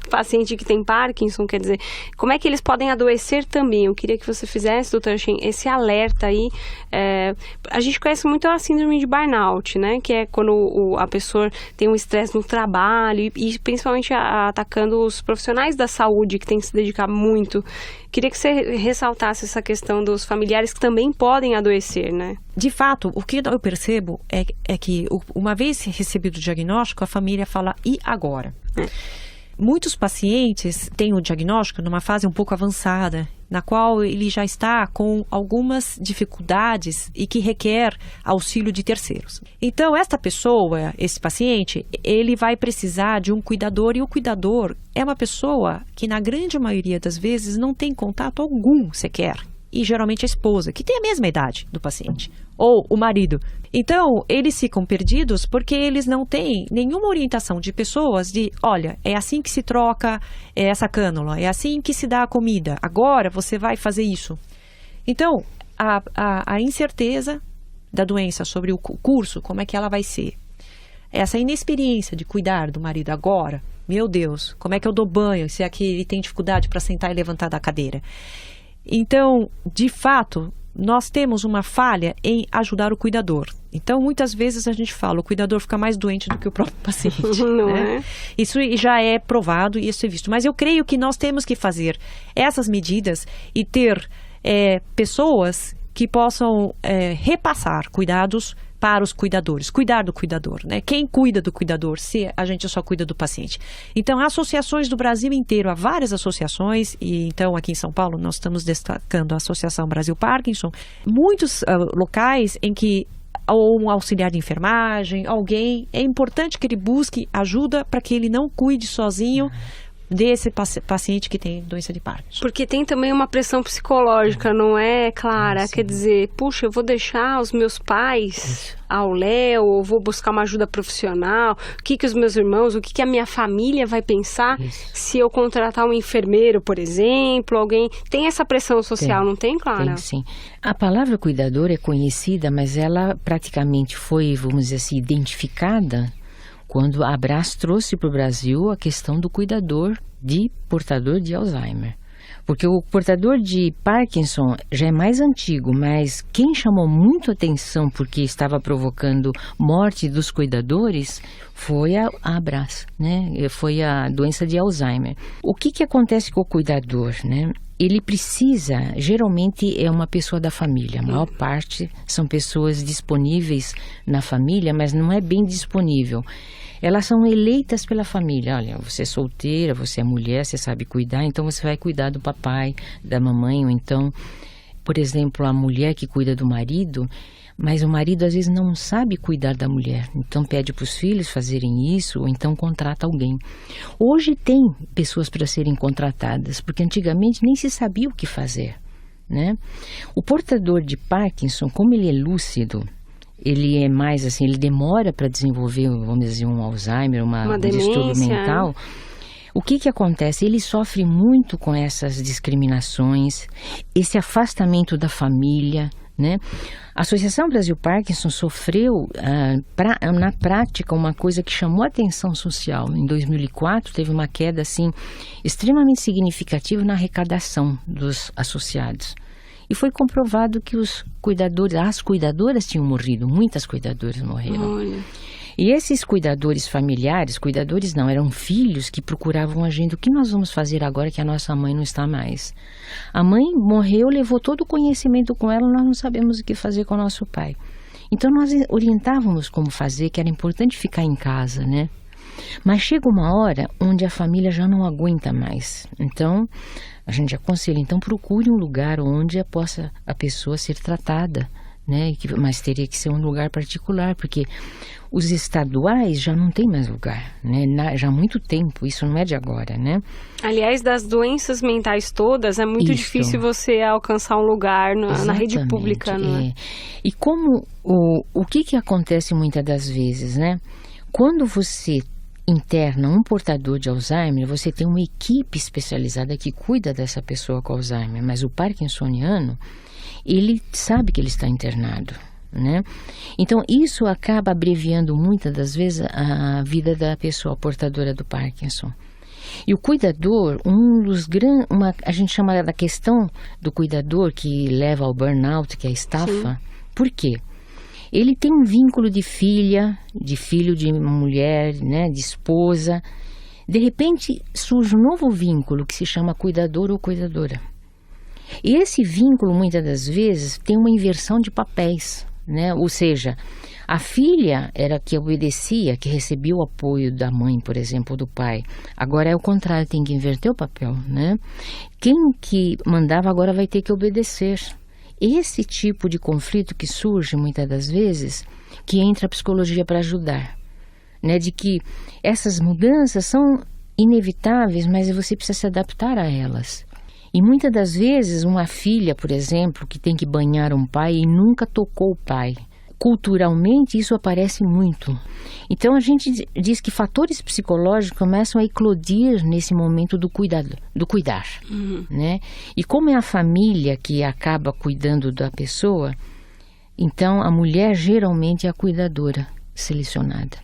Paciente que tem Parkinson, quer dizer, como é que eles podem adoecer também? Eu queria que você fizesse, doutora Chien, esse alerta aí. A gente conhece muito a síndrome de burnout, né? Que é quando a pessoa tem um estresse no trabalho e principalmente atacando os profissionais da saúde que têm que se dedicar muito. Queria que você ressaltasse essa questão dos familiares que também podem adoecer, né? De fato, o que eu percebo é que uma vez recebido o diagnóstico, a família fala, e agora? Muitos pacientes têm o diagnóstico numa fase um pouco avançada, na qual ele já está com algumas dificuldades e que requer auxílio de terceiros. Então, esta pessoa, esse paciente, ele vai precisar de um cuidador, e o cuidador é uma pessoa que, na grande maioria das vezes, não tem contato algum sequer. E geralmente a esposa, que tem a mesma idade do paciente, ou o marido. Então, eles ficam perdidos porque eles não têm nenhuma orientação de pessoas de, olha, é assim que se troca essa cânula, é assim que se dá a comida, agora você vai fazer isso. Então, a incerteza da doença sobre o curso, como é que ela vai ser, essa inexperiência de cuidar do marido agora, meu Deus, como é que eu dou banho se aqui ele tem dificuldade para sentar e levantar da cadeira? Então, de fato, nós temos uma falha em ajudar o cuidador. Então, muitas vezes a gente fala, o cuidador fica mais doente do que o próprio paciente. Não né? é? Isso já é provado e isso é visto. Mas eu creio que nós temos que fazer essas medidas e ter pessoas que possam repassar cuidados para os cuidadores, cuidar do cuidador, né? Quem cuida do cuidador, se a gente só cuida do paciente? Então, há associações do Brasil inteiro, há várias associações, e então aqui em São Paulo nós estamos destacando a Associação Brasil Parkinson, muitos locais em que ou um auxiliar de enfermagem, alguém, é importante que ele busque ajuda para que ele não cuide sozinho desse paciente que tem doença de Parkinson. Porque tem também uma pressão psicológica, não é, Clara? Quer dizer, puxa, eu vou deixar os meus pais ao léu, ou vou buscar uma ajuda profissional, o que os meus irmãos, o que a minha família vai pensar se eu contratar um enfermeiro, por exemplo, alguém... Tem essa pressão social, não tem, Clara? Tem, sim. A palavra cuidador é conhecida, mas ela praticamente foi, vamos dizer assim, identificada quando a Abras trouxe para o Brasil a questão do cuidador de portador de Alzheimer. Porque o portador de Parkinson já é mais antigo, mas quem chamou muito atenção porque estava provocando morte dos cuidadores foi a Abras, né? Foi a doença de Alzheimer. O que acontece com o cuidador, né? Ele precisa, geralmente é uma pessoa da família, a maior parte são pessoas disponíveis na família, mas não é bem disponível. Elas são eleitas pela família. Olha, você é solteira, você é mulher, você sabe cuidar, então você vai cuidar do papai, da mamãe, ou então, por exemplo, a mulher que cuida do marido, mas o marido às vezes não sabe cuidar da mulher, então pede para os filhos fazerem isso, ou então contrata alguém. Hoje tem pessoas para serem contratadas, porque antigamente nem se sabia o que fazer, né? O portador de Parkinson, como ele é lúcido, ele é mais assim, ele demora para desenvolver, vamos dizer, um Alzheimer, um distúrbio mental. O que acontece? Ele sofre muito com essas discriminações, esse afastamento da família, né? A Associação Brasil Parkinson sofreu, na prática, uma coisa que chamou a atenção social. Em 2004, teve uma queda assim, extremamente significativa na arrecadação dos associados. E foi comprovado que os cuidadores, as cuidadoras tinham morrido, muitas cuidadoras morreram. Olha. E esses cuidadores familiares, cuidadores não, eram filhos que procuravam a gente, o que nós vamos fazer agora que a nossa mãe não está mais? A mãe morreu, levou todo o conhecimento com ela, nós não sabemos o que fazer com o nosso pai. Então nós orientávamos como fazer, que era importante ficar em casa, né? Mas chega uma hora onde a família já não aguenta mais. Então, a gente aconselha, então procure um lugar onde possa a pessoa ser tratada, né? Mas teria que ser um lugar particular, porque os estaduais já não tem mais lugar, né? Já há muito tempo, isso não é de agora, né? Aliás, das doenças mentais todas, é muito difícil você alcançar um lugar na rede pública, não é? E como o que acontece muitas das vezes, né? Quando você interna um portador de Alzheimer, você tem uma equipe especializada que cuida dessa pessoa com Alzheimer, mas o parkinsoniano, ele sabe que ele está internado, né? Então, isso acaba abreviando muitas das vezes a vida da pessoa portadora do Parkinson. E o cuidador, a gente chama da questão do cuidador que leva ao burnout, que é a estafa. Por quê? Ele tem um vínculo de filho, de mulher, né, de esposa. De repente, surge um novo vínculo que se chama cuidador ou cuidadora. E esse vínculo, muitas das vezes, tem uma inversão de papéis, né? Ou seja, a filha era que obedecia, que recebia o apoio da mãe, por exemplo, ou do pai. Agora é o contrário, tem que inverter o papel, né? Quem que mandava agora vai ter que obedecer. Esse tipo de conflito que surge muitas das vezes, que entra a psicologia para ajudar, né? De que essas mudanças são inevitáveis, mas você precisa se adaptar a elas. E muitas das vezes uma filha, por exemplo, que tem que banhar um pai e nunca tocou o pai. Culturalmente isso aparece muito. Então a gente diz que fatores psicológicos começam a eclodir nesse momento do cuidar, né? E como é a família que acaba cuidando da pessoa, então a mulher geralmente é a cuidadora selecionada.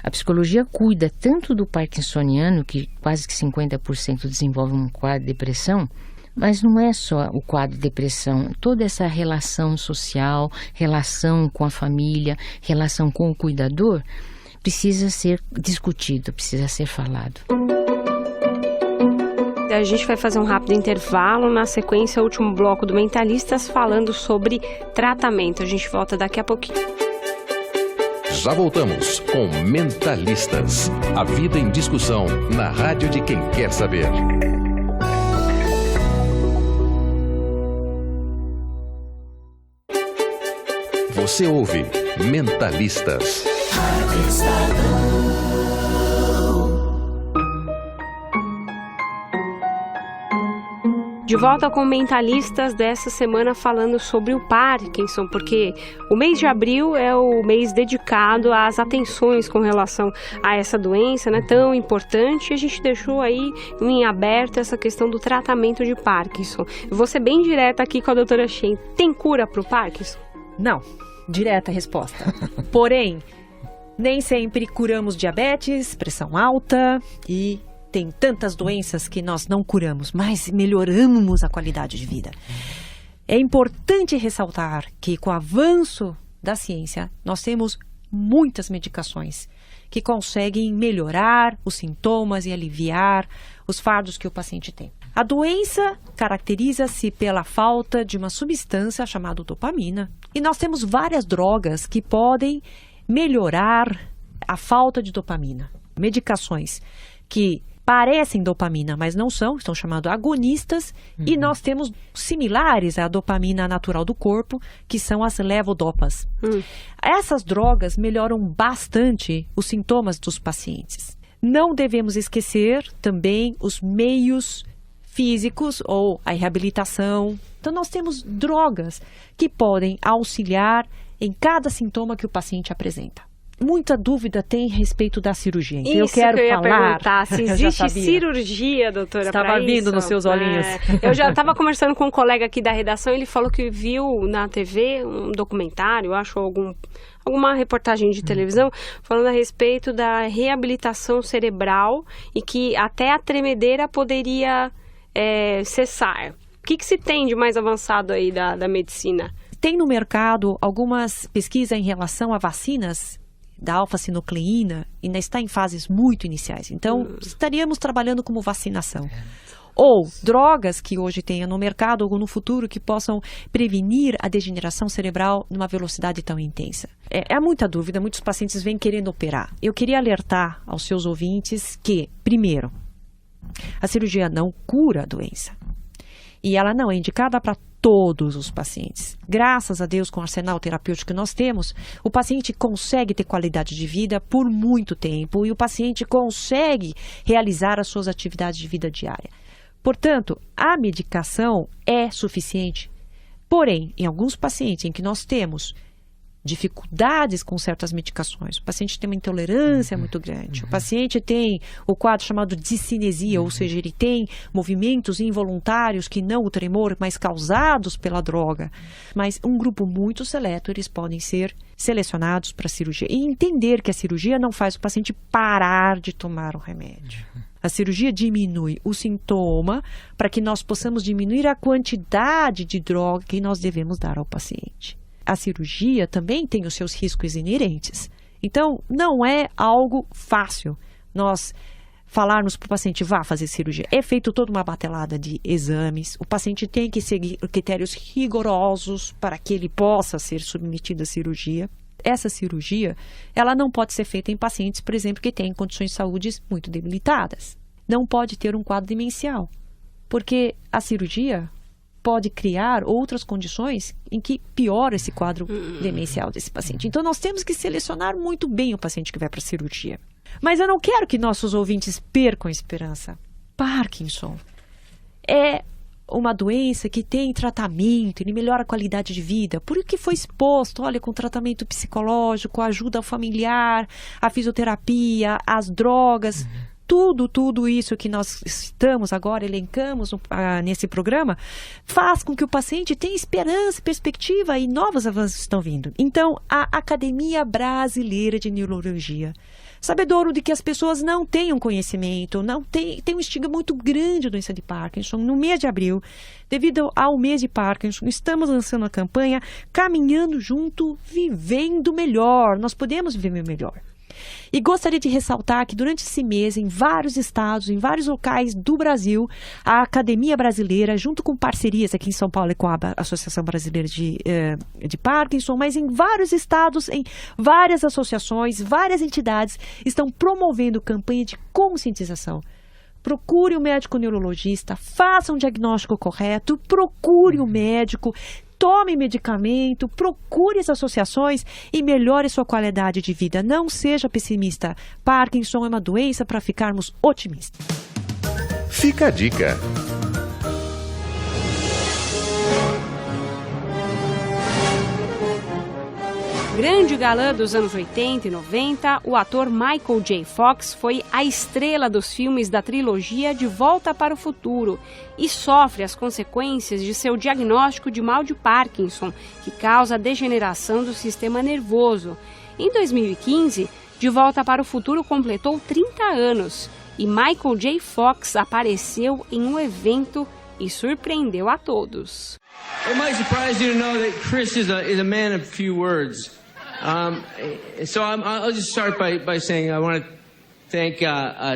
A psicologia cuida tanto do parkinsoniano, que quase que 50% desenvolve um quadro de depressão, mas não é só o quadro de depressão, toda essa relação social, relação com a família, relação com o cuidador, precisa ser discutido, precisa ser falado. A gente vai fazer um rápido intervalo, na sequência o último bloco do Mentalistas falando sobre tratamento. A gente volta daqui a pouquinho. Já voltamos com Mentalistas. A vida em discussão na rádio de quem quer saber. Você ouve Mentalistas. De volta com Mentalistas dessa semana falando sobre o Parkinson, porque o mês de abril é o mês dedicado às atenções com relação a essa doença, né, tão importante. E a gente deixou aí em aberto essa questão do tratamento de Parkinson. Eu vou ser bem direta aqui com a doutora Shen. Tem cura para o Parkinson? Não, direta a resposta. Porém, nem sempre curamos diabetes, pressão alta e tem tantas doenças que nós não curamos, mas melhoramos a qualidade de vida. É importante ressaltar que com o avanço da ciência, nós temos muitas medicações que conseguem melhorar os sintomas e aliviar os fardos que o paciente tem. A doença caracteriza-se pela falta de uma substância chamada dopamina. E nós temos várias drogas que podem melhorar a falta de dopamina. Medicações que parecem dopamina, mas não são, estão chamados agonistas. E nós temos similares à dopamina natural do corpo, que são as levodopas. Essas drogas melhoram bastante os sintomas dos pacientes. Não devemos esquecer também os meios físicos ou a reabilitação. Então, nós temos drogas que podem auxiliar em cada sintoma que o paciente apresenta. Muita dúvida tem a respeito da cirurgia. Então, eu quero que eu ia perguntar, se existe cirurgia, doutora, para isso. Estava vindo nos seus olhinhos. Eu já estava conversando com um colega aqui da redação, ele falou que viu na TV um documentário, acho alguma reportagem de televisão, falando a respeito da reabilitação cerebral e que até a tremedeira poderia cessar. O que se tem de mais avançado aí da medicina? Tem no mercado algumas pesquisas em relação a vacinas da alfa-sinucleína, ainda está em fases muito iniciais. Então, estaríamos trabalhando como vacinação. Ou drogas que hoje tenha no mercado ou no futuro que possam prevenir a degeneração cerebral numa velocidade tão intensa. É muita dúvida, muitos pacientes vêm querendo operar. Eu queria alertar aos seus ouvintes que, primeiro, a cirurgia não cura a doença. E ela não é indicada para todos os pacientes. Graças a Deus, com o arsenal terapêutico que nós temos, o paciente consegue ter qualidade de vida por muito tempo e o paciente consegue realizar as suas atividades de vida diária. Portanto, a medicação é suficiente. Porém, em alguns pacientes em que nós temos dificuldades com certas medicações, o paciente tem uma intolerância muito grande, o paciente tem o quadro chamado de discinesia, ou seja, ele tem movimentos involuntários que não o tremor, mas causados pela droga. Mas um grupo muito seleto, eles podem ser selecionados para a cirurgia. E entender que a cirurgia não faz o paciente parar de tomar o remédio. A cirurgia diminui o sintoma para que nós possamos diminuir a quantidade de droga que nós devemos dar ao paciente. A cirurgia também tem os seus riscos inerentes. Então, não é algo fácil nós falarmos para o paciente, vá fazer cirurgia. É feito toda uma batelada de exames. O paciente tem que seguir critérios rigorosos para que ele possa ser submetido à cirurgia. Essa cirurgia, ela não pode ser feita em pacientes, por exemplo, que têm condições de saúde muito debilitadas. Não pode ter um quadro demencial, porque a cirurgia pode criar outras condições em que piora esse quadro demencial desse paciente. Então, nós temos que selecionar muito bem o paciente que vai para a cirurgia. Mas eu não quero que nossos ouvintes percam a esperança. Parkinson é uma doença que tem tratamento, ele melhora a qualidade de vida, porque foi exposto, olha, com tratamento psicológico, ajuda familiar, a fisioterapia, as drogas, tudo isso que nós estamos agora, elencamos nesse programa, faz com que o paciente tenha esperança, perspectiva e novos avanços estão vindo. Então, a Academia Brasileira de Neurologia, sabedouro de que as pessoas não têm um conhecimento, tem um estigma muito grande da doença de Parkinson. No mês de abril, devido ao mês de Parkinson, estamos lançando a campanha Caminhando Junto, Vivendo Melhor. Nós podemos viver melhor. E gostaria de ressaltar que durante esse mês, em vários estados, em vários locais do Brasil, a Academia Brasileira, junto com parcerias aqui em São Paulo e com a Associação Brasileira de Parkinson, mas em vários estados, em várias associações, várias entidades, estão promovendo campanha de conscientização. Procure um médico neurologista, faça um diagnóstico correto, procure um médico, tome medicamento, procure as associações e melhore sua qualidade de vida. Não seja pessimista. Parkinson é uma doença para ficarmos otimistas. Fica a dica. Grande galã dos anos 80 e 90, o ator Michael J. Fox foi a estrela dos filmes da trilogia De Volta para o Futuro e sofre as consequências de seu diagnóstico de mal de Parkinson, que causa degeneração do sistema nervoso. Em 2015, De Volta para o Futuro completou 30 anos e Michael J. Fox apareceu em um evento e surpreendeu a todos. It might surprise you to know that Chris is a man of few words. So I'll just start by saying I want to thank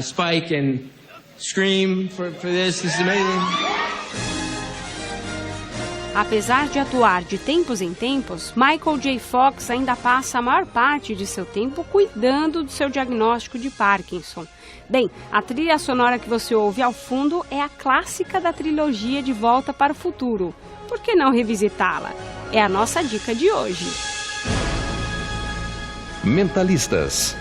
Spike and Scream for this. This is amazing. Apesar de atuar de tempos em tempos, Michael J. Fox ainda passa a maior parte de seu tempo cuidando do seu diagnóstico de Parkinson. Bem, a trilha sonora que você ouve ao fundo é a clássica da trilogia De Volta para o Futuro. Por que não revisitá-la? É a nossa dica de hoje. Mentalistas.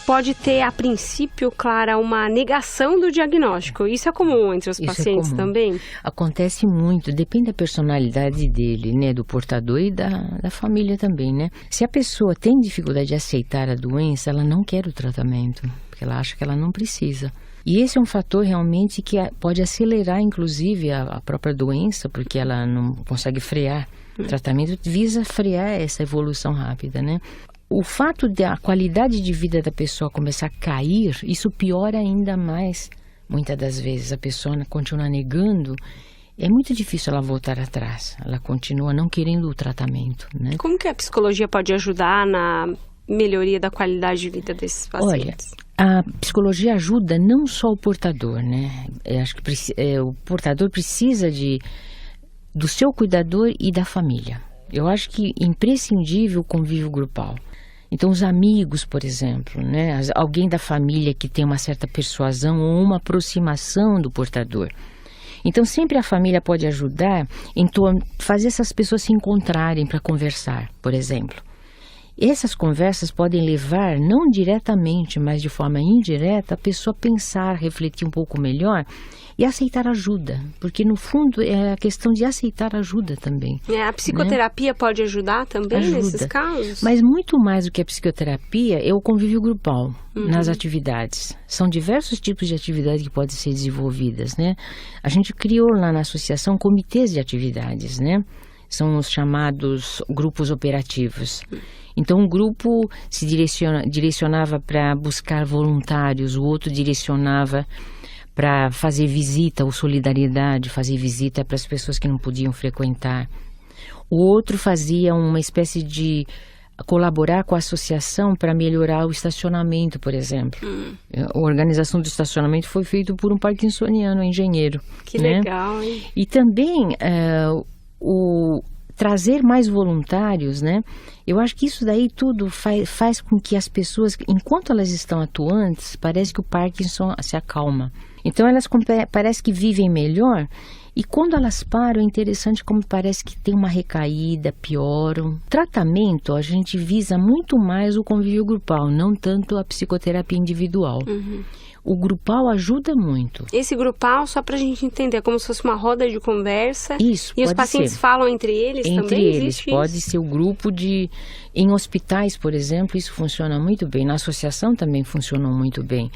Pode ter, a princípio, Clara, uma negação do diagnóstico. Isso é comum entre os pacientes também? Acontece muito, depende da personalidade dele, né, do portador e da família também, né? Se a pessoa tem dificuldade de aceitar a doença, ela não quer o tratamento, porque ela acha que ela não precisa. E esse é um fator realmente que pode acelerar, inclusive, a própria doença, porque ela não consegue frear. O tratamento visa frear essa evolução rápida, né? O fato da qualidade de vida da pessoa começar a cair, isso piora ainda mais. Muitas das vezes a pessoa continua negando, é muito difícil ela voltar atrás. Ela continua não querendo o tratamento, né? Como que a psicologia pode ajudar na melhoria da qualidade de vida desses pacientes? Olha, a psicologia ajuda não só o portador, né? Eu acho que o portador precisa do seu cuidador e da família. Eu acho que é imprescindível o convívio grupal. Então, os amigos, por exemplo, né? Alguém da família que tem uma certa persuasão ou uma aproximação do portador. Então, sempre a família pode ajudar em fazer essas pessoas se encontrarem para conversar, por exemplo. Essas conversas podem levar, não diretamente, mas de forma indireta, a pessoa a pensar, refletir um pouco melhor e aceitar ajuda. Porque, no fundo, é a questão de aceitar ajuda também. A psicoterapia, né, pode ajudar também nesses casos? Mas muito mais do que a psicoterapia é o convívio grupal nas atividades. São diversos tipos de atividades que podem ser desenvolvidas, né? A gente criou lá na associação comitês de atividades, né? São os chamados grupos operativos. Então, um grupo se direcionava para buscar voluntários, o outro direcionava para fazer visita ou solidariedade, fazer visita para as pessoas que não podiam frequentar. O outro fazia uma espécie de colaborar com a associação para melhorar o estacionamento, por exemplo. A organização do estacionamento foi feita por um parkinsoniano, um engenheiro. Que legal, hein? E também trazer mais voluntários, né? Eu acho que isso daí tudo faz com que as pessoas, enquanto elas estão atuantes, parece que o Parkinson se acalma. Então elas parece que vivem melhor. E quando elas param, é interessante como parece que tem uma recaída, pioram. Tratamento, a gente visa muito mais o convívio grupal, não tanto a psicoterapia individual. O grupal ajuda muito. Esse grupal, só para a gente entender, é como se fosse uma roda de conversa. Isso, e os pacientes falam entre eles também? Entre eles, pode ser o grupo de... Em hospitais, por exemplo, isso funciona muito bem. Na associação também funcionam muito bem.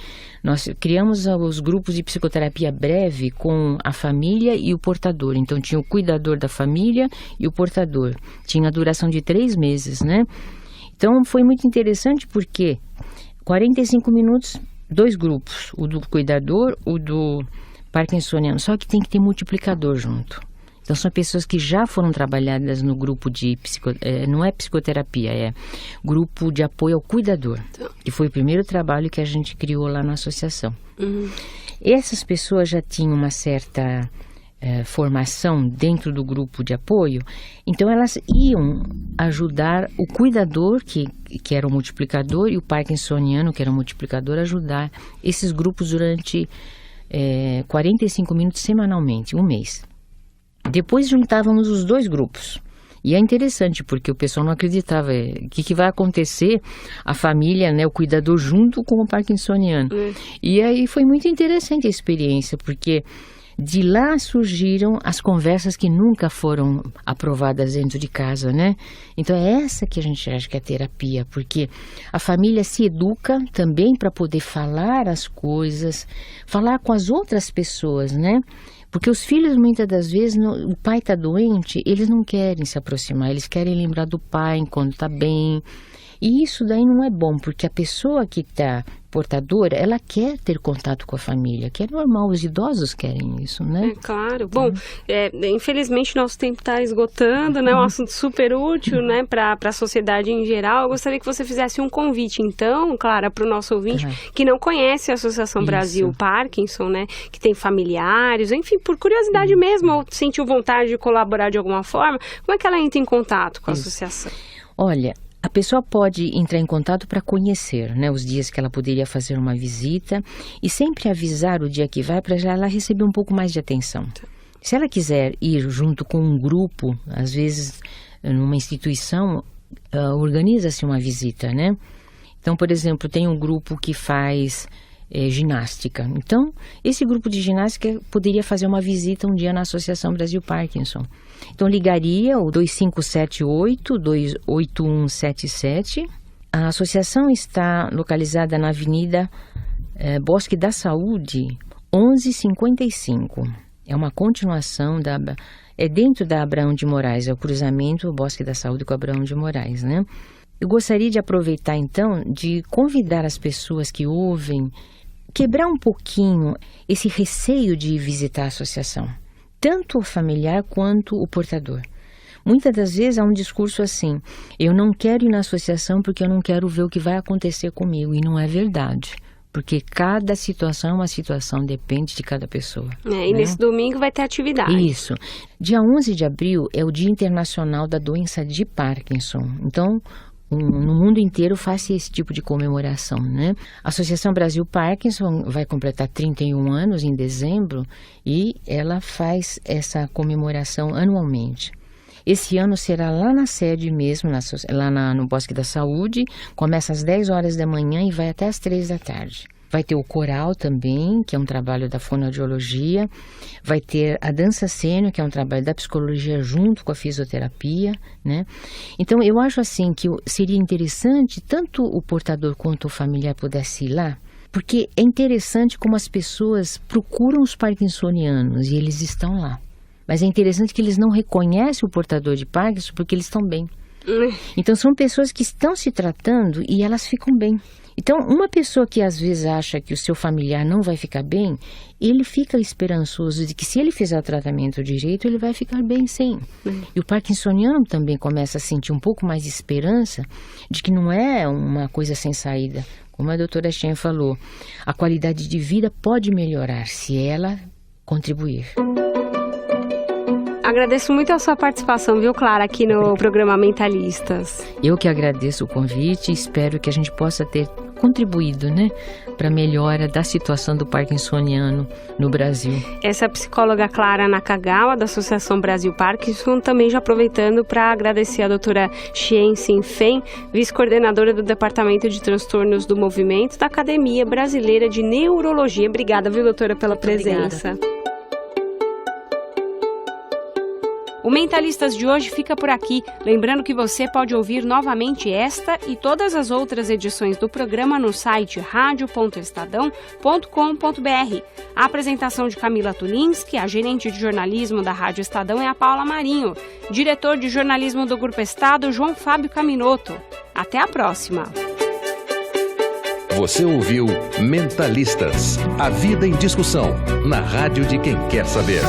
Nós criamos os grupos de psicoterapia breve com a família e o portador. Então, tinha o cuidador da família e o portador. Tinha a duração de 3 meses, né? Então, foi muito interessante porque 45 minutos... 2 grupos, o do cuidador, o do parkinsoniano, só que tem que ter multiplicador junto. Então são pessoas que já foram trabalhadas no grupo de não é psicoterapia, é grupo de apoio ao cuidador, que foi o primeiro trabalho que a gente criou lá na associação. Essas pessoas já tinham uma certa formação dentro do grupo de apoio, então elas iam ajudar o cuidador, que era o multiplicador, e o parkinsoniano, que era o multiplicador, a ajudar esses grupos durante 45 minutos semanalmente, um mês. Depois juntávamos os 2 grupos. E é interessante, porque o pessoal não acreditava. O que vai acontecer? A família, né, o cuidador junto com o parkinsoniano. E aí foi muito interessante a experiência, porque de lá surgiram as conversas que nunca foram aprovadas dentro de casa, né? Então é essa que a gente acha que é a terapia, porque a família se educa também para poder falar as coisas, falar com as outras pessoas, né? Porque os filhos, muitas das vezes, o pai está doente, eles não querem se aproximar, eles querem lembrar do pai enquanto está bem. E isso daí não é bom, porque a pessoa que está portadora, ela quer ter contato com a família, que é normal, os idosos querem isso, né? É claro. Bom, infelizmente nosso tempo está esgotando, né? Um assunto super útil, né, para a sociedade em geral. Eu gostaria que você fizesse um convite, então, Clara, para o nosso ouvinte que não conhece a Associação Brasil Parkinson, né, que tem familiares, enfim, por curiosidade mesmo, ou sentiu vontade de colaborar de alguma forma, como é que ela entra em contato com a associação? Olha, a pessoa pode entrar em contato para conhecer, né, os dias que ela poderia fazer uma visita e sempre avisar o dia que vai para ela receber um pouco mais de atenção. Se ela quiser ir junto com um grupo, às vezes numa instituição, organiza-se uma visita, né? Então, por exemplo, tem um grupo que faz ginástica. Então, esse grupo de ginástica poderia fazer uma visita um dia na Associação Brasil Parkinson. Então, ligaria o 2578-8177. A associação está localizada na Avenida Bosque da Saúde, 1155. É uma continuação dentro da Abraão de Moraes, é o cruzamento Bosque da Saúde com Abraão de Moraes, né? Eu gostaria de aproveitar, então, de convidar as pessoas que ouvem, quebrar um pouquinho esse receio de visitar a associação, tanto o familiar quanto o portador. Muitas das vezes há um discurso assim: eu não quero ir na associação porque eu não quero ver o que vai acontecer comigo, e não é verdade. Porque cada situação é uma situação, depende de cada pessoa. E nesse domingo vai ter atividade. Isso. Dia 11 de abril é o Dia Internacional da Doença de Parkinson. Então, no mundo inteiro faz-se esse tipo de comemoração, né? A Associação Brasil Parkinson vai completar 31 anos em dezembro e ela faz essa comemoração anualmente. Esse ano será lá na sede mesmo, no Bosque da Saúde, começa às 10 horas da manhã e vai até às 3 da tarde. Vai ter o coral também, que é um trabalho da fonoaudiologia. Vai ter a dança cênica, que é um trabalho da psicologia junto com a fisioterapia, né? Então, eu acho assim que seria interessante tanto o portador quanto o familiar pudesse ir lá, porque é interessante como as pessoas procuram os parkinsonianos e eles estão lá. Mas é interessante que eles não reconhecem o portador de Parkinson porque eles estão bem. Então, são pessoas que estão se tratando e elas ficam bem. Então, uma pessoa que às vezes acha que o seu familiar não vai ficar bem, ele fica esperançoso de que se ele fizer o tratamento direito, ele vai ficar bem sim. E o parkinsoniano também começa a sentir um pouco mais de esperança de que não é uma coisa sem saída. Como a doutora Chen falou, a qualidade de vida pode melhorar se ela contribuir. Agradeço muito a sua participação, viu, Clara, aqui no programa Mentalistas. Eu que agradeço o convite e espero que a gente possa ter contribuído, né, para a melhora da situação do parkinsoniano no Brasil. Essa é a psicóloga Clara Nakagawa, da Associação Brasil Parkinson, também já aproveitando para agradecer a doutora Chen Xin-Fen, vice-coordenadora do Departamento de Transtornos do Movimento da Academia Brasileira de Neurologia. Obrigada, viu, doutora, pela presença. Obrigada. O Mentalistas de hoje fica por aqui. Lembrando que você pode ouvir novamente esta e todas as outras edições do programa no site radio.estadão.com.br. A apresentação de Camila Tulinski, a gerente de jornalismo da Rádio Estadão é a Paula Marinho. Diretor de jornalismo do Grupo Estado, João Fábio Caminoto. Até a próxima. Você ouviu Mentalistas, a vida em discussão, na rádio de quem quer saber.